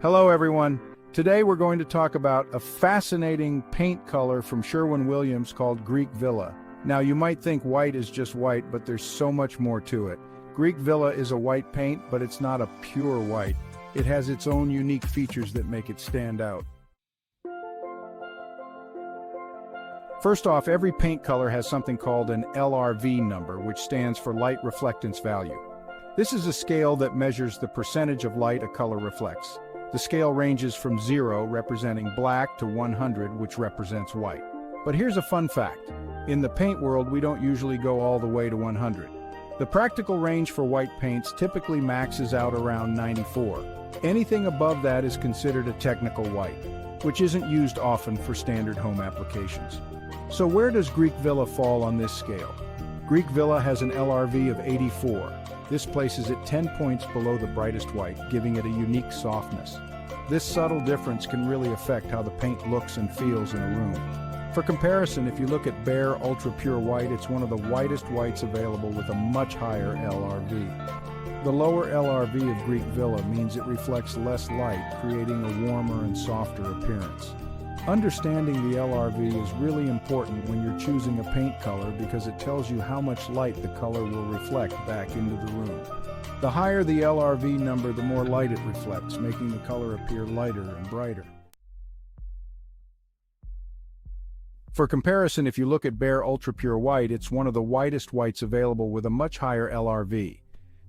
Hello everyone. Today we're going to talk about a fascinating paint color from Sherwin-Williams called Greek Villa. Now you might think white is just white, but there's so much more to it. Greek Villa is a white paint, but it's not a pure white. It has its own unique features that make it stand out. First off, every paint color has something called an LRV number, which stands for light reflectance value. This is a scale that measures the percentage of light a color reflects. The scale ranges from 0, representing black, to 100, which represents white. But here's a fun fact. In the paint world, we don't usually go all the way to 100. The practical range for white paints typically maxes out around 94. Anything above that is considered a technical white, which isn't used often for standard home applications. So where does Greek Villa fall on this scale? Greek Villa has an LRV of 84. This places it 10 points below the brightest white, giving it a unique softness. This subtle difference can really affect how the paint looks and feels in a room. For comparison, if you look at bare ultra pure white, it's one of the whitest whites available with a much higher LRV. The lower LRV of Greek Villa means it reflects less light, creating a warmer and softer appearance. Understanding the LRV is really important when you're choosing a paint color because it tells you how much light the color will reflect back into the room. The higher the LRV number, the more light it reflects, making the color appear lighter and brighter. For comparison, if you look at bare ultra pure white, it's one of the whitest whites available with a much higher LRV.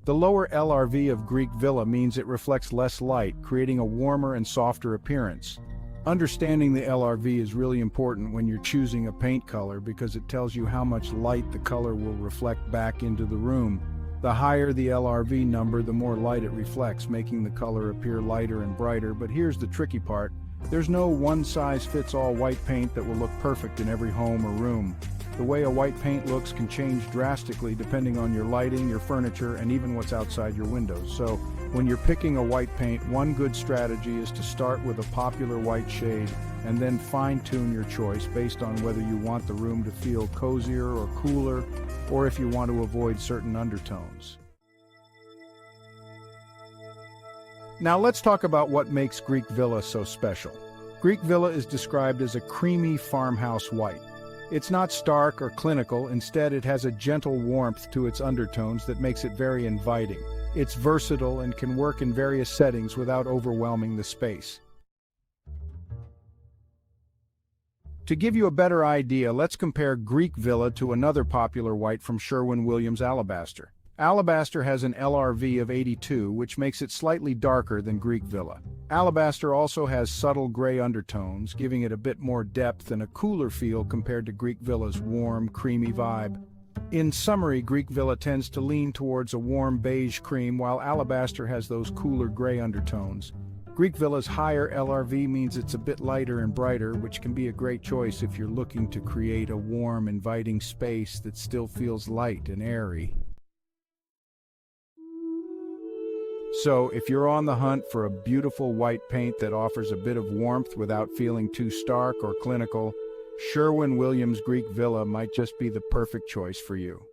The lower LRV of Greek Villa means it reflects less light, creating a warmer and softer appearance. Understanding the LRV is really important when you're choosing a paint color because it tells you how much light the color will reflect back into the room. The higher the LRV number, the more light it reflects, making the color appear lighter and brighter. But here's the tricky part. There's no one-size-fits-all white paint that will look perfect in every home or room. The way a white paint looks can change drastically depending on your lighting, your furniture, and even what's outside your windows. So, when you're picking a white paint, one good strategy is to start with a popular white shade and then fine-tune your choice based on whether you want the room to feel cozier or cooler, or if you want to avoid certain undertones. Now let's talk about what makes Greek Villa so special. Greek Villa is described as a creamy farmhouse white. It's not stark or clinical, instead it has a gentle warmth to its undertones that makes it very inviting. It's versatile and can work in various settings without overwhelming the space. To give you a better idea, let's compare Greek Villa to another popular white from Sherwin-Williams Alabaster. Alabaster has an LRV of 82, which makes it slightly darker than Greek Villa. Alabaster also has subtle gray undertones, giving it a bit more depth and a cooler feel compared to Greek Villa's warm, creamy vibe. In summary, Greek Villa tends to lean towards a warm beige cream, while Alabaster has those cooler gray undertones. Greek Villa's higher LRV means it's a bit lighter and brighter, which can be a great choice if you're looking to create a warm, inviting space that still feels light and airy. So, if you're on the hunt for a beautiful white paint that offers a bit of warmth without feeling too stark or clinical, Sherwin-Williams Greek Villa might just be the perfect choice for you.